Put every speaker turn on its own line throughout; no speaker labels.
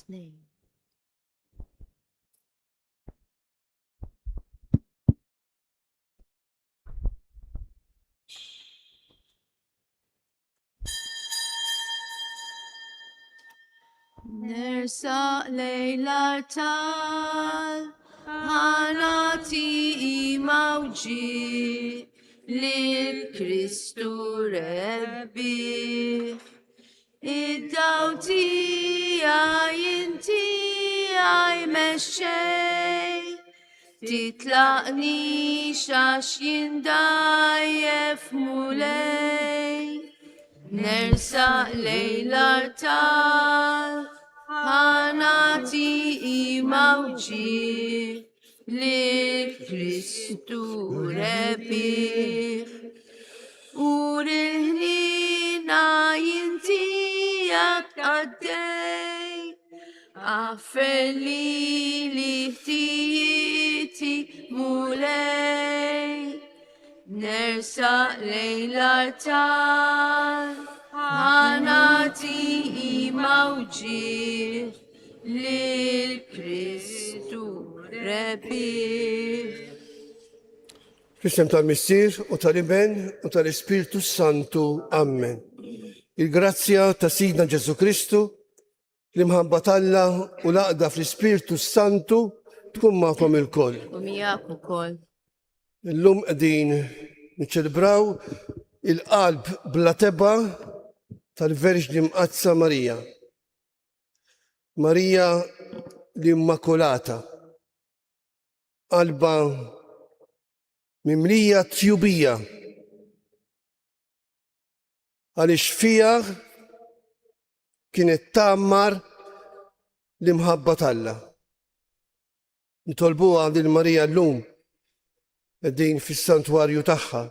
name. Nersa leylar tal hanati imauji lil Kristu Rabbi idauti ayinti ay meshay titlaqni shash yindayef mulay Nersa leylar tal hanati imauji لكريستو ربي ورهني ناينتي أكادي أفلي لهتيتي مولاي نرسى ليلة تال هاناتي موجي للكريستو ربي
F'isem tal-Missier u tal-Iben u tal-Ispirtu Santu. Amen. Il-grazzja ta' Sidna Ġesu Kristu, l-imħabba Alla u l-aqda fl-Ispirtu Santu tkun magħkom il-koll.
ومياك وكل
Illum qegħdin niċċelebraw il-qalb bla teba tal-Verġni Mqazza Marija. Marija l-Immakolata. Qalba mimlija tjubija għaliex fija kienet tammar l-imħabba Alla. Nitolbuha lil Marija llum qegħdin fis-santwarju tagħha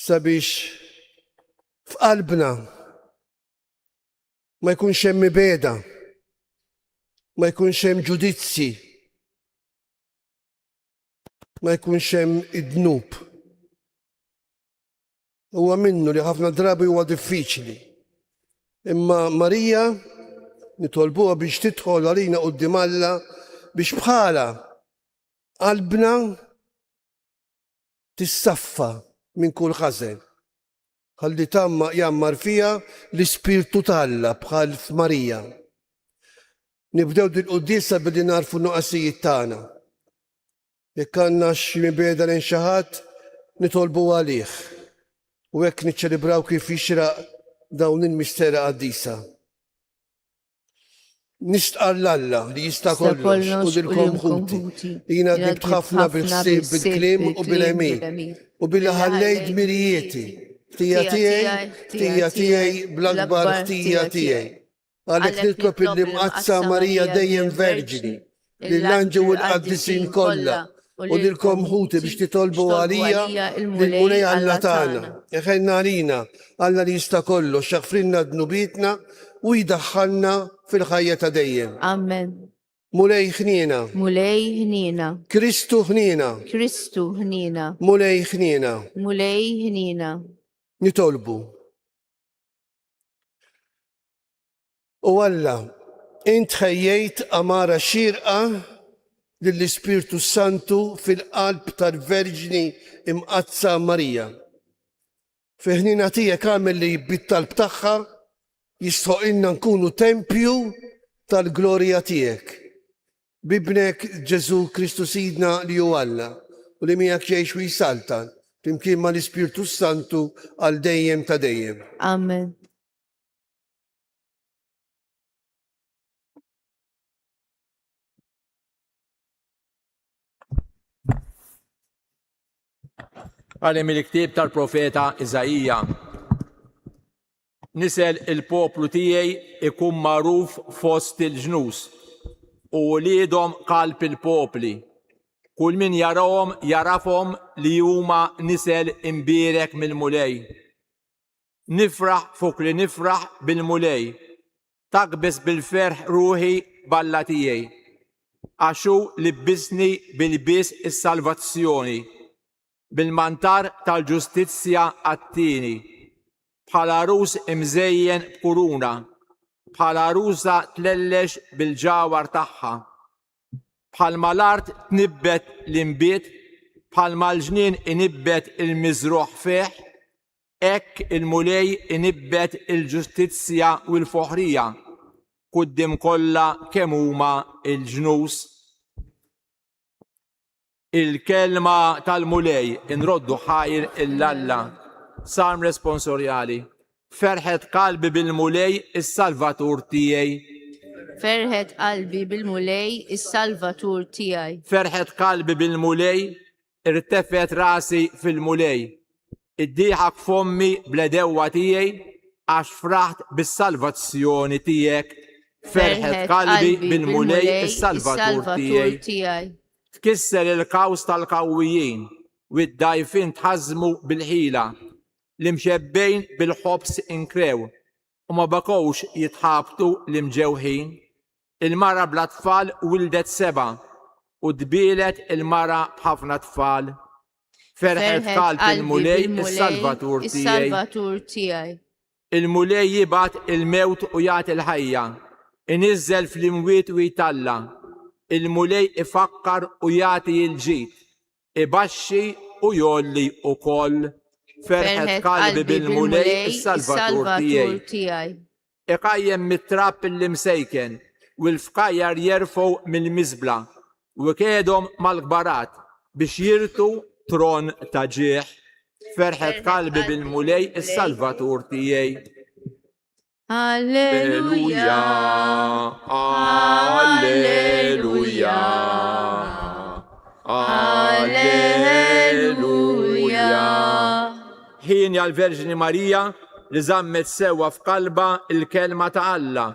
sabiex f'qalbna ma jkunx hemm mibeda, ma jkunx hemm ġudizzji, ma jkunx hemm id-dnub. Huwa minnu li ħafna drabi huwa diffiċli. Imma Marija nitolbuha biex tidħol għalina quddiem Alla biex bħala qalbna tissaffa minn kull ħażen. Ħalli tamma jammar fija l-Ispirtu Alla bħal f'Marija. Nibdew dil-qudiesa billi narfu nuqqasijiet tagħna. Jekk għandna xi mibeda lejn xi ħadd nitolbu għalih. U hekk niċċelebraw kif jixraq dawn il-mistera qaddisa. Nistqar l-Alla li jista' kollox u lilkom ħuti. Jiena dibt ħafna bil-ħsieb bil-kliem u bil-emin u billi ħallejt dmirijieti. Ħtija tiegħi bl-akbar ħtija tiegħi. Għalhekk nitlob il-Imqazza Marija dejjem Verġini lill-anġel u l-qaddisin kollha u lilkom ħuti biex titolbu għalija lill-Mulej Alla tagħna. Eħenna għalina Alla li jista' kollox jaħfrilna dnubietna u jdaħħalna fil-ħajja ta' dejjem.
Amen.
Mulej ħniena.
Mulej ħnina.
Kristu ħniena.
Kristu ħnina.
Mulej ħniena.
Mulej ħnina.
Nitolbu. U Alla, int ħejjejt amara xirqa lill-Ispirtu Santu fil-qalb tal-Verġni Imqazza Marija. Fiħnina tiegħek għamel li bit-talb tagħha jistħoqilna nkunu tempju tal-glorja tiegħek. Bibnek Ġesu Kristu Sidna li hu Alla u li miegħek jgħix u jisaltan flimkien mal-Ispirtu Santu għal dejjem ta' dejjem.
Amen.
Għalem il-ktib tal-profeta Iżajija. Nisel il-poplu tiegħi ikun magħruf fost il-ġnus u liedhom qalb il-popli. Kull min jarahom jarafhom li huma nisel imbierek mill-mulej. Nifraħ fuq li nifraħ bil-mulej. Taqbes bil-ferħ ruħi balla tiegħi. Għaxu libbisni bil-bis is-salvazzjoni. Bil-mantar tal-ġustizzja għattini, bħala rus imżejjen b'kuruna, bħala ruża tlellex bil-ġawar tagħha. Bħalma l-art tnibbet l-imbiet, bħalma l-ġnien inibbet il-miżruħ feħ, hekk il-mulej inibbet il-ġustizzja u l-foħrija quddiem kollha kemm huma il-ġnus. Il-kelma tal-mulej inroddu ħajr il-Alla. Salm responsorjali. Ferħet qalbi bil-mulej is-Salvatur tiegħi.
Ferħet qalbi bil-mulej is-Salvatur tiegħi.
Ferħet qalbi bil-mulej, irtefet rasi fil-mulej. Iddiħak fommi bl-edewwa tiegħi għax fraħt bis-salvazzjoni tiegħek. Ferħet qalbi bil-mulej is-Salvatur tiegħi. Tkisser il-kaws tal-kawwijin u d-dajfin tħażmu bil-ħila. L-imxebbejn bil-ħobs inkrew u ma bakowx jitħabtu l-imġewħin. Il-mara bla tfal wildet 7 u dbilet il-mara b'ħafna tfal. Ferħet qalbi il-mulej is-Salvatur tiegħi. Il-mulej jibat il-mewt u jagħti il-ħajja, inizzel fl-imwiet u jitalla. Il-mulej ifakkar u jagħti il-ġid, ibaxxi u jolli ukoll. Ferħet qalbi bil-mulej is-Salvatur tiegħi. Iqajjem mit-trapp il-imsejken u l-fkajjar jerfgħu mill-miżbla u kedhom mal-kbarat biex jirtu tron ta' ġieħ. Ferħet qalbi bil-mulej is-Salvatur tiegħi.
Alleluja,
Alleluja, Alleluja. Ħin l-Verġini Marija li żammet sewwa f'qalba il-kelma ta' Alla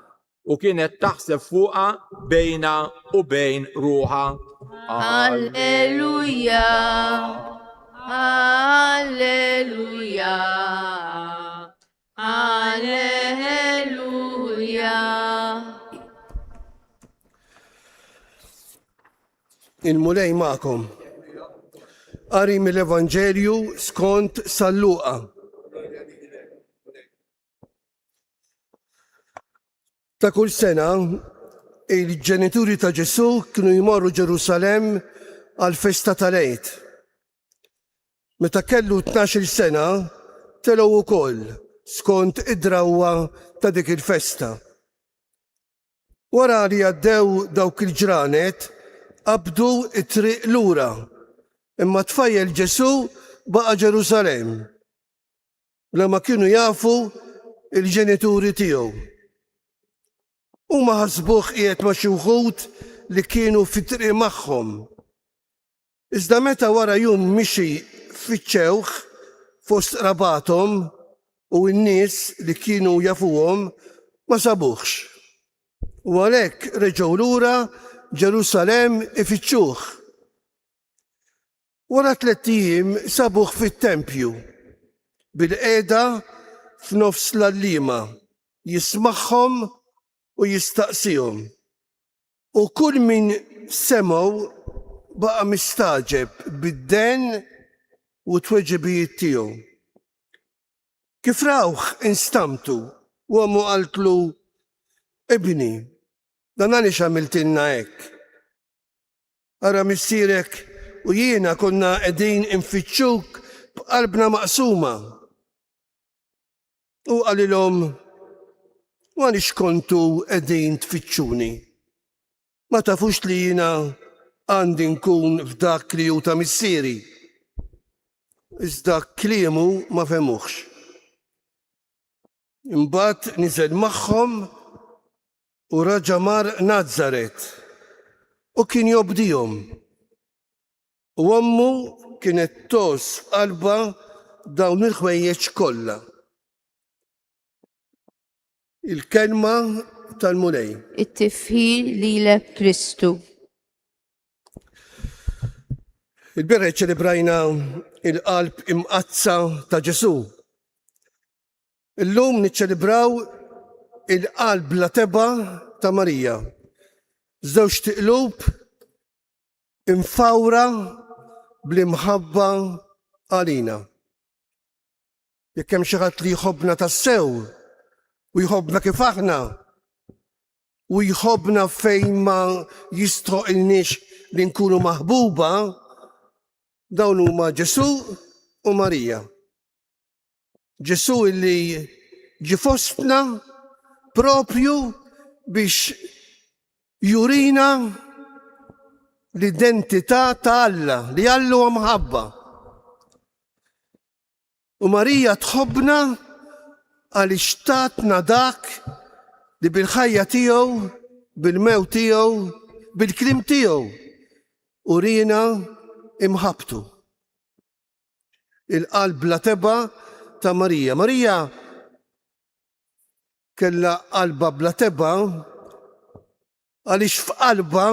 u kienet taħseb fuqha bejna u bejn ruħha.
Alleluja, Alleluja, Alleluja.
Il-mulej ma'kom. Qari mill-Evanġelju skont San Luqa. Ta' kull sena, il-ġenituri ta' Ġesu kienu jmorru Ġerusalem għal festa tal-Eid. Meta kellu 12 sena, telgħu ukoll skont id-drawwa ta' dik il-festa. Wara li għaddew dawk il-ġranet, qabdu it-triq lura. Imma tfajjel Ġesu baqa' Ġerusalem. Lema kienu jafu il-ġenituri tiegħu. Huma ħasbuh qiegħed ma' xi wħud li kienu fit-triq magħhom. Iżda meta wara jum mixi fiċ-ċewħ fost rabathom u n-nies li kienu jafuhom ma sabuhx. U għalhekk reġgħu lura Ġerusalem ifittxuh. Wara 3 ijiem sabuh fit-tempju bil-qiegħda f'nofs l-għalliema jismagħhom u jistaqsihom. U kull min semgħu baqa' mistaġeb bid-den u t-tweġibijiet tiegħu. Kif rawh instamtu u għamu qaltlu: Ibni, dan għaliex għamiltilna hekk? Ara missierek u jiena konna qegħdin infittxuk b'qalbna maqsuma. U qalilhom: għaliex kontu qegħdin tfittxuni? Ma tafux li jiena għandi nkun f'dak li hu ta' missieri. Iżda kliemu ma femuhx. Imbagħad niżel magħhom u raġa' mar Nażaret u kien jobdihom. U ommu kienet tos f'qalba dawn il-ħwejjeġ kollha. Il-kelma tal-mulej.
It-tifħil lilek Kristu.
Il-bira ċelebrajna il-qalb imqazza ta' Ġesu. Illum niċċelebraw il-qalb la teba ta' Marija. Żewġ tiqlub imfawra bl-imħabba għalina. Jekk hemm xi ħadd li jħobbna tassew u jħobbna kif aħna, u jħobna fejn ma jistħoqilniex li nkunu maħbuba, dawn huma Ġesu u Marija. Ġesu illi ġi fostna propju biex jurina l-identità ta' Alla, li Alla huwa mħabba. U Marija tħobbna għaliex tatna dak li bil-ħajja tiegħu, bil-mew tiegħu, bil-klim tiegħu urina imħabtu. Il-qalb bla teba ta' Marija. Marija kella qalba bla teba għaliex f'qalba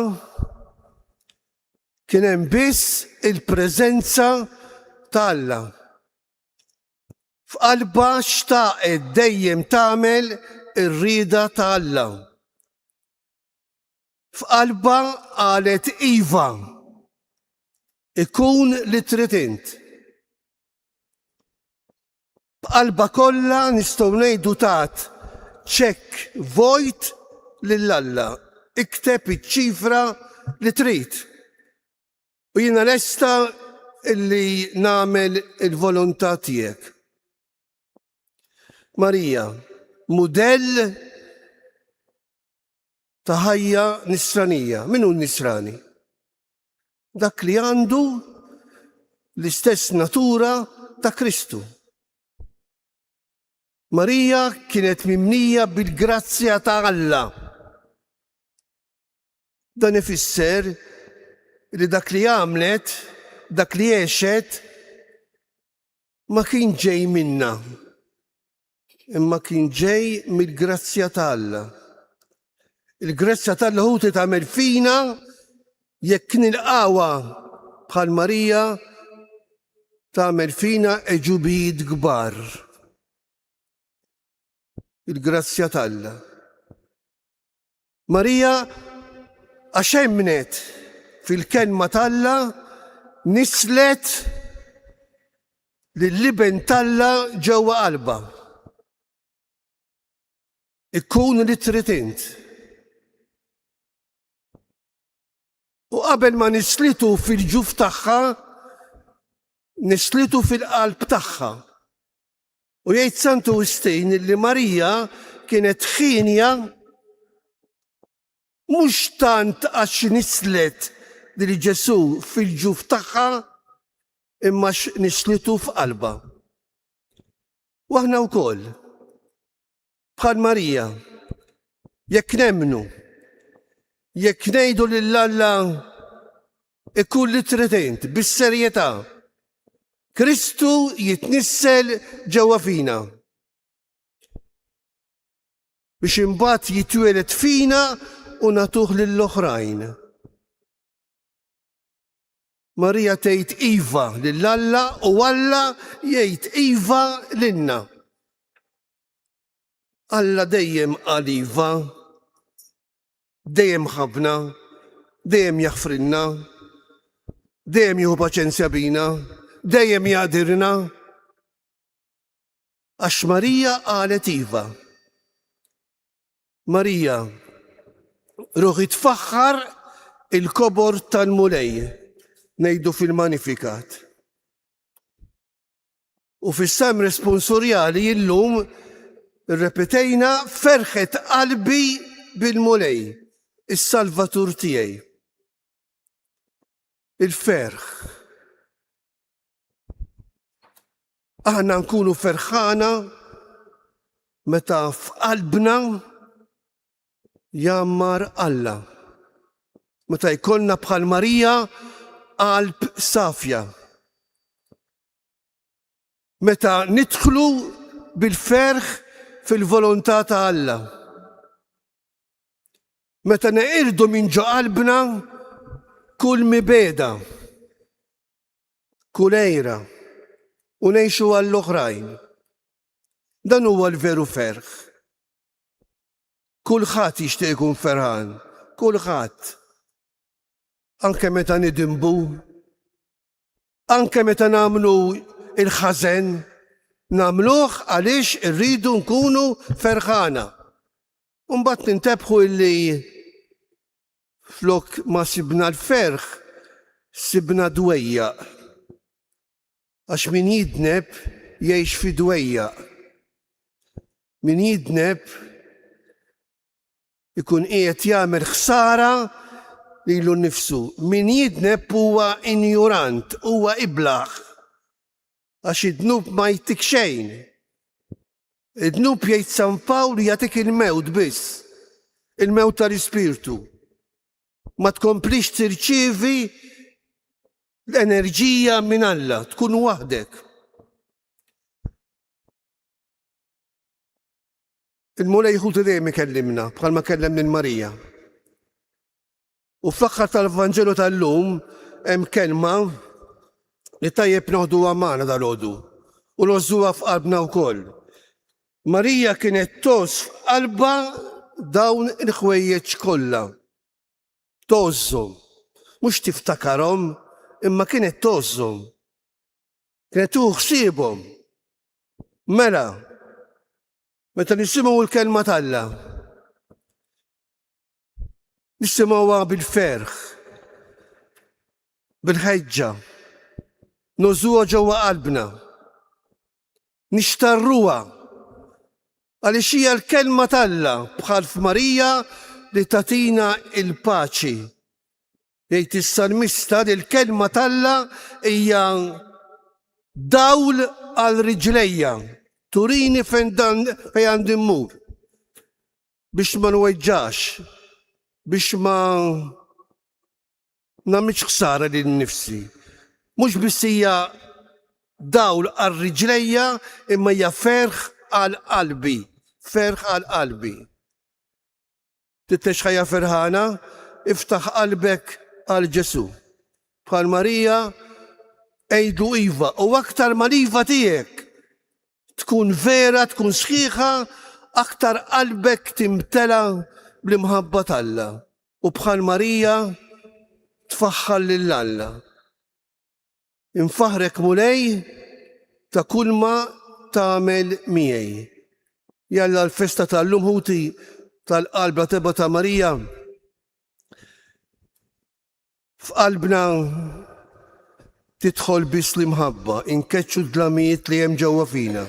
kien hemm biss il-preżenza ta' Alla. F'qalba xtaqet dejjem tagħmel ir-rieda ta' Alla. F'qalba qalet iva, ikun li trid int. B'qalba kollha nistgħu ngħidu tat check void lil Alla, ikteb iċ-ċifra li trid. U jiena lesta illi nagħmel il-volontà tiegħek. Marija, mudell ta' ħajja nisranija. Min hu nisrani? Dak li għandu l-istess natura ta' Kristu. Marija kienet mimnija bil-grazzja ta' Alla. Dan ifisser li dak li għamlet, dak li għexet, ma kien ġej minna, imma kien ġej mill-grazzja ta' Alla. Il-grazzja ta' Alla hu tagħmel fina jekk nilqawha bħal Marija tagħmel fina eġubijiet kbar. Il-grazzja ta' Alla. Marija għax emnet fil-kelma ta' Alla nislet lill-liben ta' ġewwa qalba. Ikkun li trid int. U qabel ma nislitu fil-ġuf tagħha, nislitu fil-qalb tagħha. U jgħid Santu Wistin li Marija kienet ħinja mhux tant għax nislet li Ġesu fil-ġuf tagħha imma nislitu f'qalba. U aħna wkoll bħal Marija, jekk nemmnu, jekk ngħidu lil Alla ikun li trid int bis-serjetà, Kristu jitnissel ġewwa fina biex imbagħad jitwielet fina u nagħtuh lill-oħrajn. Marija tgħid iva lil Alla u Alla jgħid iva lilna. Alla dejjem qal iva, dejjem ħabna, dejjem jaħfrilna, dejjem jieħu paċenzja bina, dejjem jgħadirna. Għax Marija qalet iva. Marija, ruħi tfaħħar il-kobor tal-mulej, ngħidu fil-Magnificat. U fis-sam responsorjali illum irrepetejna ferħet qalbi bil-mulej, is-Salvatur tiegħi. Il-ferħ. Aħna nkunu ferħana meta f'qalbna jammar Alla. Meta jkollna bħal Marija qalb safja. Meta nidħlu bil-ferħ fil-volontà ta' Alla. Meta neqirdu minn ġo qalbna kull mibeda, kull ejra, u ngħixu għall-oħrajn. Dan huwa l-veru ferħ. Kulħadd jixtieq ikun ferħan, kulħadd. Anke meta nidimbu, anke meta nagħmlu il-ħażen, nagħmluh għaliex irridu nkunu ferħana. Umbat nintabħu illi flok ma sibna l-ferħ, sibna dwejja. Għax min jidneb jgħix fi dwejja. Min jidneb ikun qiegħed jagħmel ħsara lilu nnifsu. Min jidneb huwa injurant, huwa iblaħ. Għax id-dnub ma jtik xejn. Id-dnub jgħid San Pawl jagħtik il-mewt biss, il-mewt tal-ispirtu. Ma tkomplix tirċievi l-enerġija minn Alla, tkun waħdek. Il-mulej ħutu dejjem ikellimna bħalma kellem lil Marija. U fl-aħħar tal-Vanġelu tal-lum hemm kelma li tajjeb noħduha magħna dal-għodu u nożżuha f'qalbna wkoll. Marija kienet tos f'qalba dawn il-ħwejjeġ kollha. Tożhom, mhux tiftakarhom, imma kienet tożhom. Kienet tuħu ħsiebhom. Mela, meta nisimgħu l-kelma tal-Alla, nisimgħuha bil-ferħ, bil-ħeġġa, nożuha ġewwa qalbna, nixtarruha għaliex hija l-kelma tal-Alla bħal f'Marija li tatina il-paċi. Jgħid is-salmista li l-kelma tal-Alla hija dawl għal riġlejja, turini fejn għandi mmur, biex ma nweġġax, biex ma nagħmilx ħsara lil nnifsi. Mhux biss hija dawl għal riġlejja imma hija ferħ għal qalbi, ferħ għal qalbi. Tittex ħajja ferħana, iftaħ qalbek għal Ġesu. Bħal Marija, ejdu iva, u aktar ma l-iva tiegħek tkun vera, tkun sħiħa, aktar qalbek timtela bl-imħabba tal-Alla. U bħal Marija tfaħħal lill-Alla. Infaħrek mulej ta' kull ma tagħmel miegħi. Jalla l-festa tal-lum ħuti tal-qalba teba ta' Marija f'qalbna tidħol biss l-imħabba, inkeċċu d-dlamijiet li hemm ġewwa fina.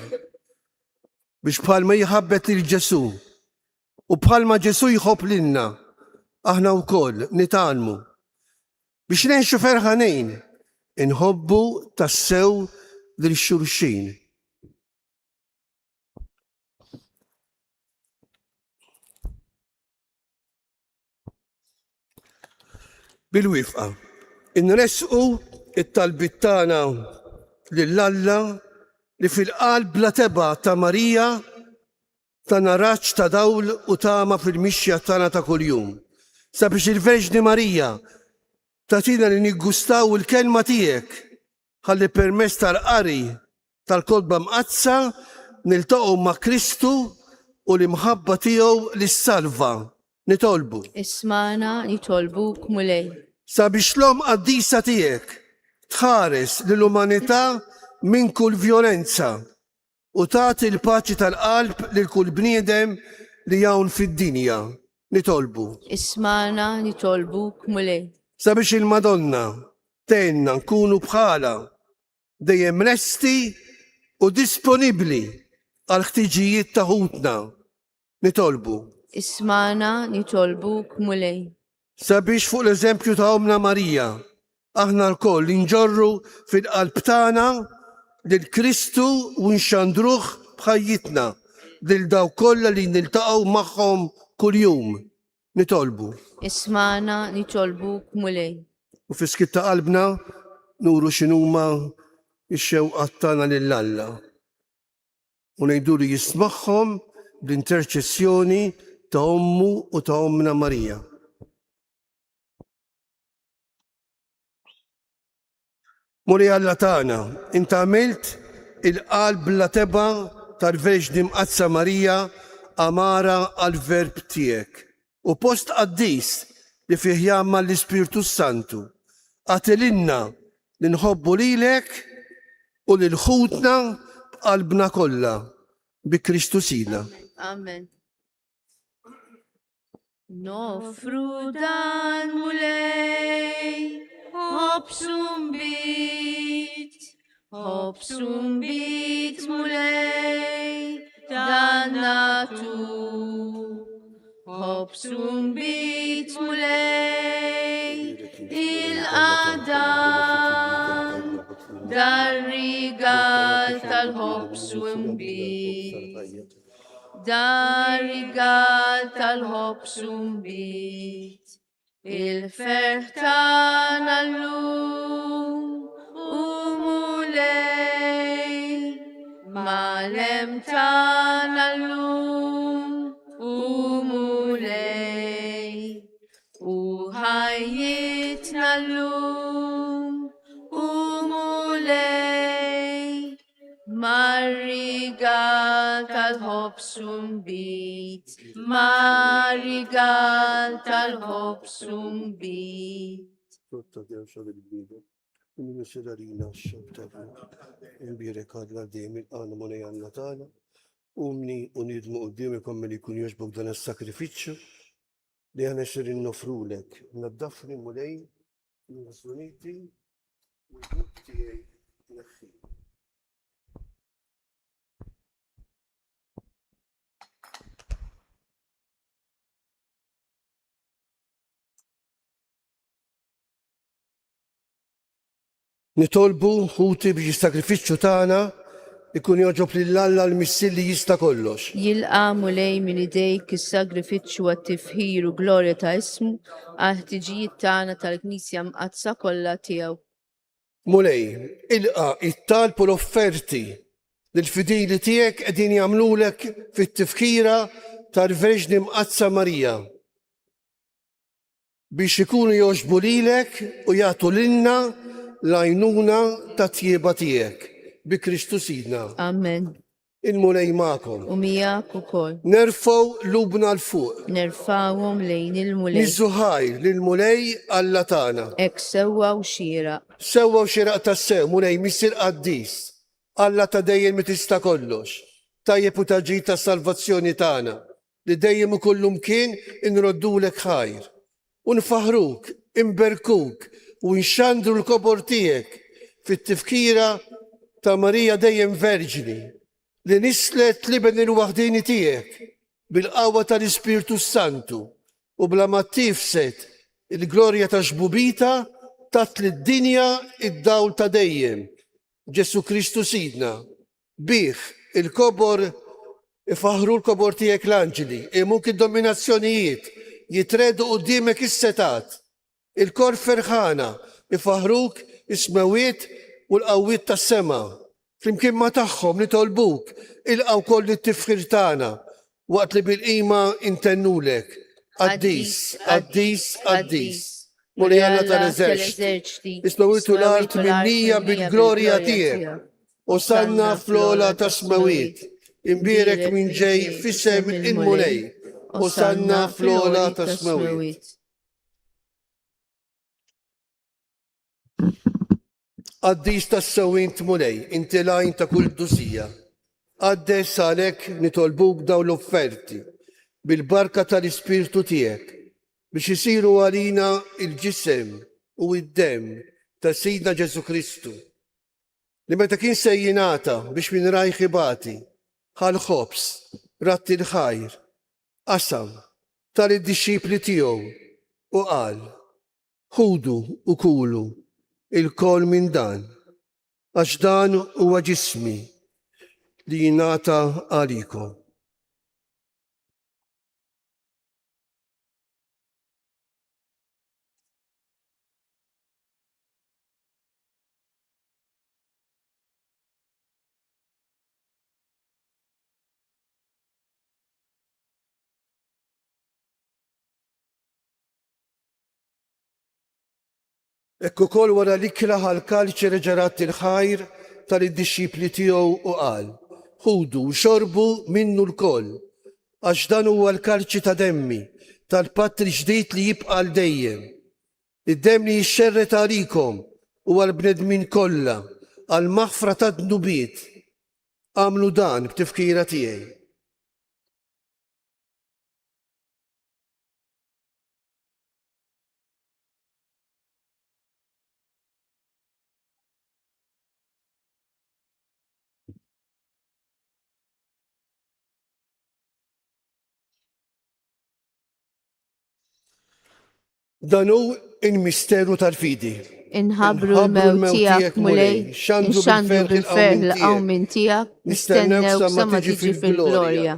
Biex bħalma jħabbet lil Ġesu u bħalma Ġesu jħobb lilna, aħna wkoll nitgħallmu biex ngħixu ferħanejn, inħobbu tassew lil xulxin. Bil-wifqa, inresqu it-talbit tagħna lill-Alla li fil-qalb bla teba ta' Marija ta' naraġġ ta' dawl u tama fil-mixja tagħna ta' kuljum. Sabiex il-Verġni Marija tatina li niggustaw il-kelma tiegħek ħalli permezz tal-qari tal-kodba mqazza niltaqgħu ma' Kristu u l-imħabba tiegħu lis-salva. Nitolbu.
Ismana nitolbuk mulej.
Sabiex l-om qaddisa tiegħek tħares lill-umanità minn kull vjolenza u tagħti l-paċi tal-qalb lil kull bniedem li hawn fid-dinja. Nitolbu.
Ismana nitolbuk mulej.
Sabiex il-Madonna tenna nkunu bħala dejjem lesti u disponibbli għal ħtiġijiet ta' ħutna. Nitolbu.
Ismana nitolbuk mulej.
Sabiex fuq l-eżempju ta' Omna Marija, aħna l-koll inġorru fil-qalb tagħna lil Kristu u nxandruh bħajjitna lil daw kollha li niltaqgħu magħhom kuljum. Nitolbu.
Ismana nitolbuk mulej.
U fis-skit ta' qalbna nuru x'inhuma x-xewqat tagħna lill-Alla. U ngħidu li jismagħhom bl-interċessjoni ta' Ommu u ta' Omna Marija. Muri Alla tagħna, inti għamilt il-qalb la teba tal-Verġni mqazza Marija amara għal-verb tiegħek. U post qaddis li fih jagħmel l-Ispiritu Santu għatilinna li nħobbu lilek u lil ħutna b'qalbna kollha bi Kristu Sina.
Amen. Nofru dan mulej, hopsum bit mulej, danatu. Hopsum bit mulej, il-qadam, dar-rigal tal-hopsum bit. Dar-rigal tal-hopsum bit, il-ferħ tagħna llum u mulej, mal-hemm tagħna llum u mulej, u ħajjitna llum u mulej, mar-rigal tal-hopsum bit, mar-rigal tal-hopsum bit.
Tutta Dew xogħol il-bidu. Misirarina x-xogħol imbirek għadla dejjem il-qana mulej għandna tagħna. Umni u nidmu qudiemikom milli jkun jogħġbok dan is-sakrifiċċju li aħna xerin nofrulek. Naddafni mulej, nasuniti, u l-buk tiegħi neħħi. Nitolbu ħuti biex is-sakrifiċċju tagħna ikun joġob lill-Alla l-Missier li jista' kollox.
Jilqa' mulej minn idejk is-sagrifiċċju għat-tifħir u glorja ta' ismu għal-ħtiġijiet tagħna tal-Knisja mqazza kollha tiegħu.
Mulej, ilqa' it-talb u l-offerti lill-fidili tiegħek qegħdin jagħmlulek fit-tifkira tal-Verġni Mqazza Marija biex ikunu jogħġbu lilek u jagħtu lilna l-għajnuna ta' tjieba tiegħek bi Kristu Sidna.
Amen.
Il-mulej magħkom.
U miegħek ukoll.
Nerfgħu lubna l-fuq.
Nerfgħuhom lejn il-mulej.
Niżżuħajr lill-mulej Alla tagħna.
Hekk sewwa u xieraq.
Sewwa u xieraq tas-sew, mulej Missier Qaddis. Alla ta' dejjem mi tista' kollox. Tajjeb u taġid tas-salvazzjoni tagħna li dejjem ukoll mkien inroddulek ħajr. U nfaħruk, imberkuk u nxandru l-kobor tiegħek fit-tifkira ta' Marija dejjem Verġni li nislet liben il-waħdini tiegħek bil-qawwa tal-Ispirtu Santu u bla ma tifset il-glorja ta' xbubita tat lid-dinja id-dawl ta' dejjem. Ġesu Kristu Sidna, bih il-kobor ifaħru l-kobor tiegħek l-anġeli, imuk id-dominazzjonijiet jitredu quddiemek is-setat. Il-kor ferħana ifaħruk ismewiet u l-qawwiet tas-sema. Flimkien ma tagħhom nitolbuk ilqgħu koll it-tifħir tagħna waqt li bil-qima intennulek. Qaddis, qaddis, qaddis. Mulej Alla tal-eżerċiti, ismewitu l-art minnija bil-glorja tiegħek. Osanna fl-ola ta' smewiet, imbierek minn ġej f'isem il-mulej. Osanna fl-ola ta' smewiet. Qaddis tas-sewwint mulej, inti lajn ta' kull dusija. Qaddes għalhekk nitolbuk dawn l-offerti bil-barka tal-Ispirtu tiegħek biex isiru għalina il-ġisem u id-dem ta' Sidna Ġesu Kristu li meta kien sejjinata biex minn rajħ ibati ħal-ħobs ratti l-ħajr qasam tal-disċipli tiegħu u qal ħudu u kulu il-kol minn dan, għax dan huwa ġismi li jingħata għalikom. Ekku kol wara l-ikla ħal-kalċi reġarat il-ħajr tal-disċipli tiegħu u qal, ħudu u xorbu minnu l-koll, għax dan huwa l-kalċi ta' demmi tal-patt il-ġdid li jibqa' l-dejjem. Id-demm li jixxerret għalikom u għal-bnedmin kollha għal-maħfra ta' dnubiet. Għamlu dan b'tifkira tiegħi. Dan hu il-misteru tal-fidi.
Inħabru l-mew tijak mulej,
xandru
ixxandru bil-ferħ
bil-ferħ
l-qawmin tijak, nistennew sa ma tiġi fil-glorja.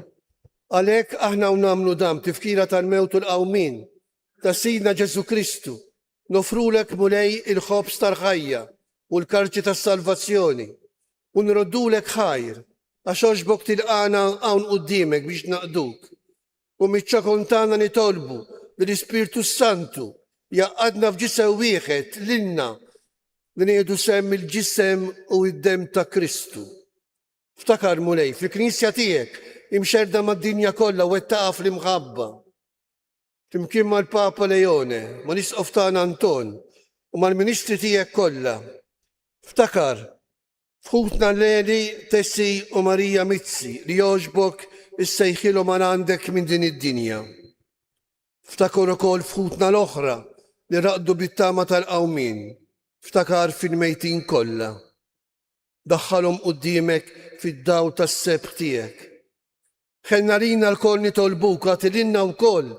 Għalek aħna unamlu dam tifkira tal-mewtu l-qawmin ta' Sidna Ġesu Kristu. Nofrulek mulej il-ħobs tal-ħajja u l-karċi tas-salvazzjoni. U nroddulek ħajr, għax oġbok tilqana hawn qudiemek biex naqduk. U miċċa kontana nitolbu l-Ispirtu Santu jaqadna f'ġisem wieħed lilna li nieħdu sem il-ġisem u id-dem ta' Kristu. Ftakar mulej, fil-Knisja tiegħek imxerda mad-dinja kollha u wettaqa fl-imħabba. Flimkien mal-Papa Leone, ma' nisqof tagħna Anton u mal-Ministri tiegħek kollha. Ftakar, fħutna Leli, Tessi u Marija Mizzi li jogħġbok issejħilhom għal għandek minn din id-dinja. Ftakar ukoll fħutna l-oħra li raqdu bit-tama tal-qawmin. Ftakar fil-mejtin kollha. Daħħalhom quddiemek fid-daw tas-seb tiegħek. Ħenna lina l-koll nitolbuk għatililna wkoll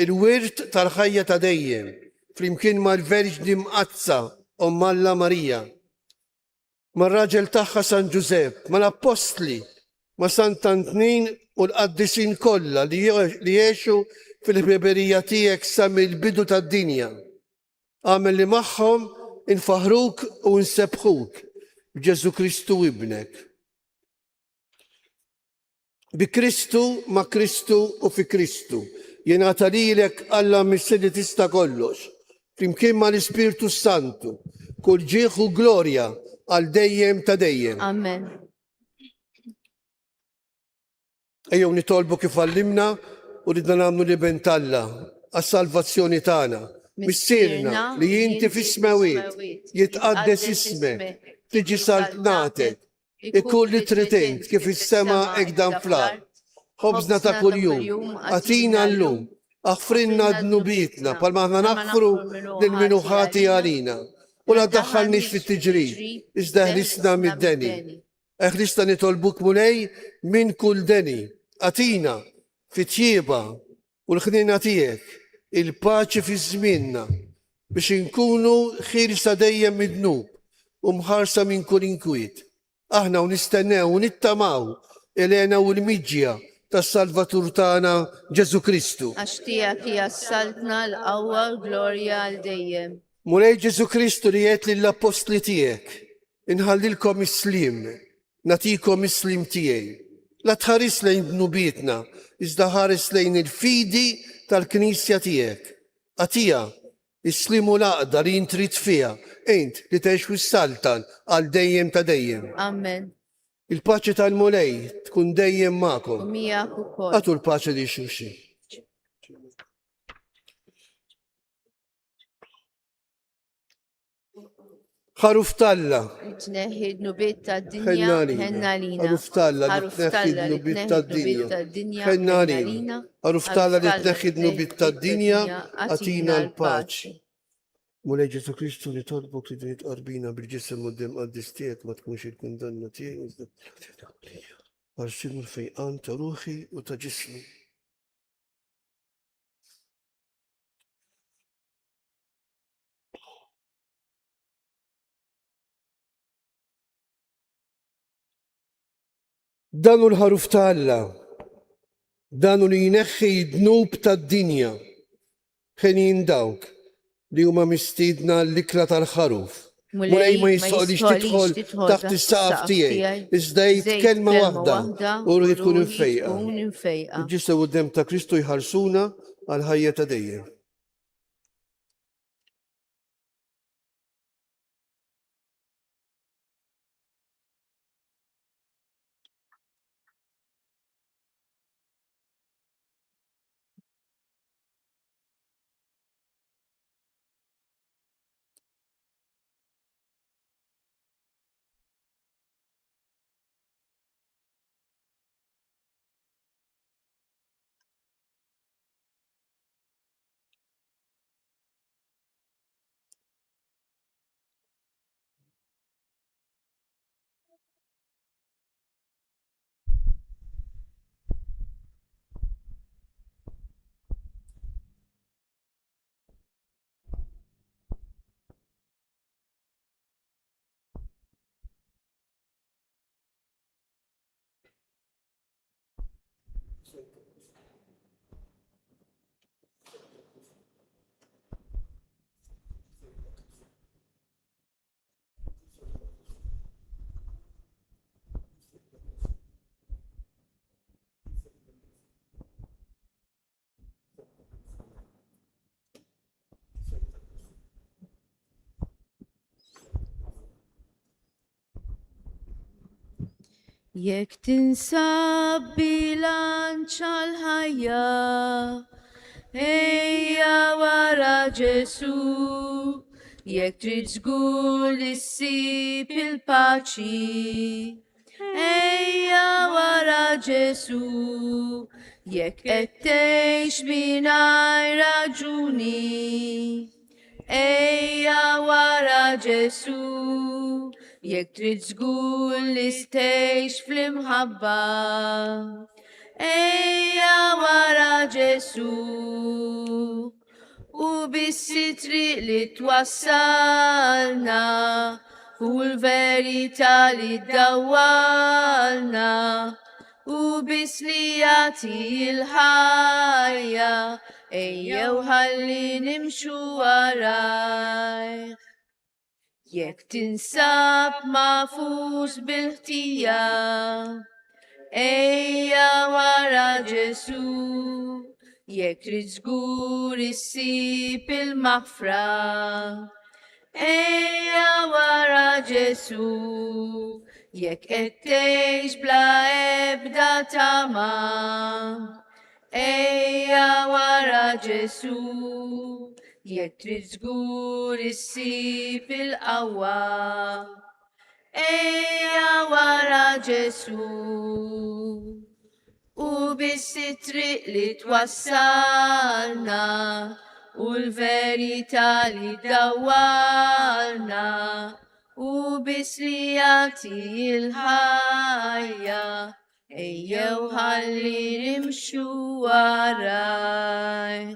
il-wirt tal-ħajja ta' dejjem flimkien mal-Verġni Mqazza Omm Alla Marija, mar-raġel tagħha San Ġusepp, mal-Apostli, ma' Sant Antnin u l-qaddisin kollha li jgħixu fil-ħbeberija tiegħek sa mill-bidu tad-dinja. Għamel li magħhom infaħruk u nsebħuk b'Ġesu Kristu ibnek. Bi Kristu, ma' Kristu u fi Kristu. Jingħata lilek Alla mis-sedi tista' kollox, flimkien ma' l-Ispirtu Santu, kull ġieħ u glorja għal dejjem ta' dejjem.
Amen.
Ejjew nitolbu kif għallimna u ridna nagħmlu li bentalla għas-salvazzjoni tagħna. Missierna li jinti fis-smawiet jitqaddes ismek, tiġi saltnatek, ikun li tritint kif is-sema hekk dan fl-ard. Ħobżna ta' kuljum, għatina llum, aħfrinna dnubietna palma aħna naħfru lil minu ħati għalina. U la daħħalniex fit-tiġrid, iżda ħlisna mid-deni. Ħlisna nitolbuk mulej minn kull deni. Għatina fit-tjieba u l-ħnina tiegħek il-paċi fi żmienna biex inkunu ħirsa dejjem mid-dnub u mħarsa minn kull inkwiet. Aħna u nistennew u nittamaw Elena u l-miġja tas-Salvatur tagħna Ġesu Kristu.
Għax tiegħek hija s-saltna l-qawwa l-glorja għal dejjem.
Mulej Ġesu Kristu li jgħid lill-apostli tiegħek, inħallilkom is-slim, natikom is-slim tiegħi. La tħares lejn dnubietna, iżda ħares lejn il-fidi tal-Knisja tiegħek. Għatija is-slim u l-aqda li jintrid fiha, int li tgħix fis-saltan għal dejjem ta' dejjem.
Amen.
Il-paċi tal-mulej tkun dejjem magħkom.
Miegħek ukoll.
Għatu l-paċi li xulxin. ħaruf talla.
Tneħħi d-nubiet tad-dinja, ħenna lina.
ħaruf talla li tneħħi d-nubiet tad-dinja, ħenna lina. Ħaruf talla li tneħħi d-nubiet tad-dinja, għatina l-paċi. Mulej Ġesu Kristu li tolbok li trid qarbina bil-ġisem u d-dem għaddistiet ma tkunx il-kundanna tiegħi. Għarxin l-fejqan ta' ruħi u ta' ġismi. Danu l-ħaruf ta' Alla, danu li jneħħi d-dnub tad-dinja, ħenin dawk li huma mistiedna l-ikla tal-ħaruf. Mulej ma jistoqlix tidħol taħt is-saqaf tiegħi, iżda kelma waħda u rrid tkun infejqa. Ġissew quddiem ta' Kristu jħarsuna għal ħajja ta' dejjem.
Jekk tinsab bilanċ għal-ħajja, ejja wara Ġesu. Jekk trid żgur li ssib il-paċi, ejja wara Ġesu. Jekk qed tgħix mingħajr raġuni, ejja wara Ġesu. Jekk trid żgur li tgħix fl-imħabba, ejja wara Ġesu. U bis-triq li twassalna, u l-verità li ddawwalna, u bis li jagħti l-ħajja, ejjew ħalli nimxu warajh. Jekk tinsab magħfuż bil-ħtija, ejja wara Ġesu. Jekk trid żgur issib il-maħfra, ejja wara Ġesu. Jekk qed tgħix bla ebda tama, ejja wara Ġesu. Jekk trid żgur issib il-qawwa, ejja wara Ġesu. U bis-triq li twassalna, u l-verità li ddawwalna, u bis li jagħti l-ħajja, ejjew ħalli nimxu warajh.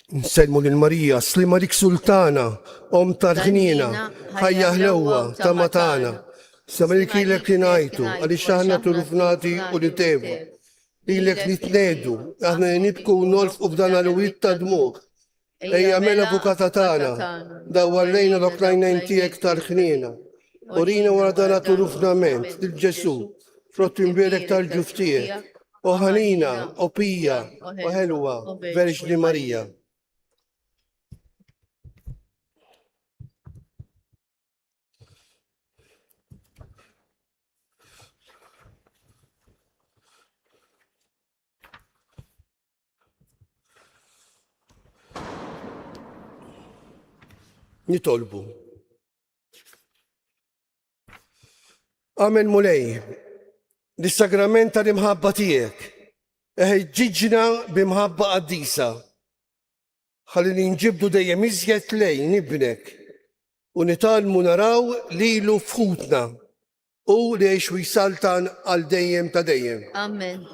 Nselmu lil Marija, slima dik sultana, om tal-ħnina, ħajja ħlewwa ta' matana. Samaliki lek li ngħidu, għaliex aħna turufnati u li tebu. Ilek nitnedu, aħna nibku nolfqu f'dan għal-wit ta' dmugħ. Ejja mela avukata tagħna, dawwallejna l-okrajnejn tiegħek tal-ħnina. Urina wara dan turufnament lil-Ġesu, frott imbierek tal-ġuf tiegħek. O ħanina, o pija, o ħelwa, Verġni Marija. Nitolbu. Amen mulej, l-sagrament tal-imħabba tiegħek, ġiġna bimħabba qaddisa, ħalli nġibdu dejjem iżjed lejn ibnek u nitalmu naraw lilu fħutna u li għiex wisaltan għal dejjem ta' dejjem.
Amen.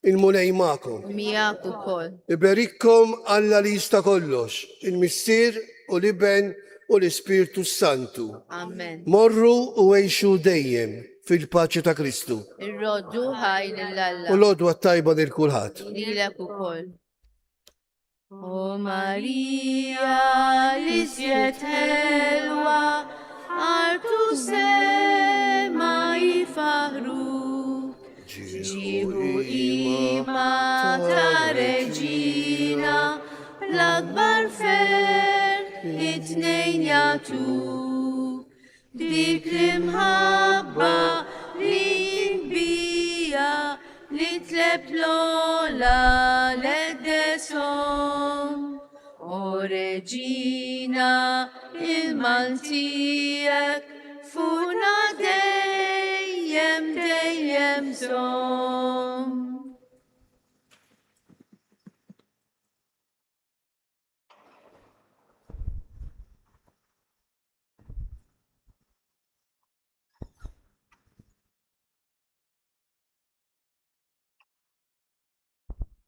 Il-mulej ma'kom.
Mijak ukoll.
Iberikkom Alla li jista' kollox, il-Missier u l-Iben u l-Ispirtu Santu.
Amen.
Morru u għejxu dejjem fil-paċi ta' Kristu.
Irroddu ħajl l-Alla.
U l-għodu għattajba lil kulħadd.
Lilek ukoll. O Marija li żjed ħelwa, artu sema jifaħru. Ġieħu ima ta' reġina, l-akbar fer it-tnejn jagħtu. dik l-imħabba li nbija li tleb l-ola l-eddesom. O Reġina il-Maltijek funa dejjem dejjem son.